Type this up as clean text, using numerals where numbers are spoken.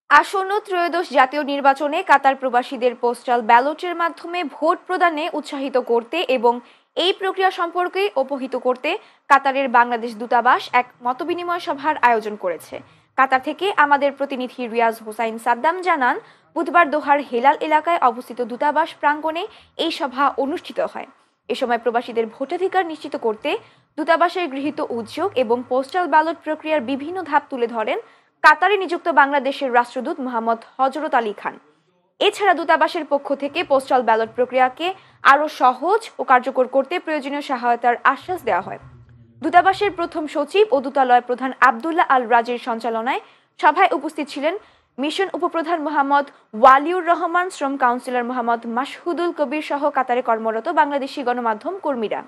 আসন্ন ত্রয়োদশ জাতীয় নির্বাচনে কাতার প্রবাসীদের পোস্টাল ব্যালটের মাধ্যমে ভোট প্রদানে উৎসাহিত করতে এবং এই প্রক্রিয়া সম্পর্কে অবহিত করতে কাতারের বাংলাদেশ দূতাবাস এক মতবিনিময় সভার আয়োজন করেছে। কাতার থেকে আমাদের প্রতিনিধি রিয়াজ হোসাইন সাদ্দাম জানান, বুধবার দোহার হেলাল এলাকায় অবস্থিত দূতাবাস প্রাঙ্গণে এই সভা অনুষ্ঠিত হয়। এ সময় প্রবাসীদের ভোটাধিকার নিশ্চিত করতে দূতাবাসের গৃহীত উদ্যোগ এবং পোস্টাল ব্যালট প্রক্রিয়ার বিভিন্ন ধাপ তুলে ধরেন কাতারে নিযুক্ত বাংলাদেশের রাষ্ট্রদূত মোহাম্মদ হযরত আলী খান। এছাড়া দূতাবাসের পক্ষ থেকে পোস্টাল ব্যালট প্রক্রিয়াকে আরও সহজ ও কার্যকর করতে প্রয়োজনীয় সহায়তার আশ্বাস দেওয়া হয়। দূতাবাসের প্রথম সচিব ও দূতালয় প্রধান আব্দুল্লাহ আল রাজির সঞ্চালনায় সভায় উপস্থিত ছিলেন মিশন উপপ্রধান মোহাম্মদ ওয়ালিউর রহমান, শ্রম কাউন্সিলর মোহাম্মদ মাসহুদুল কবির সহ কাতারে কর্মরত বাংলাদেশি গণমাধ্যম কর্মীরা।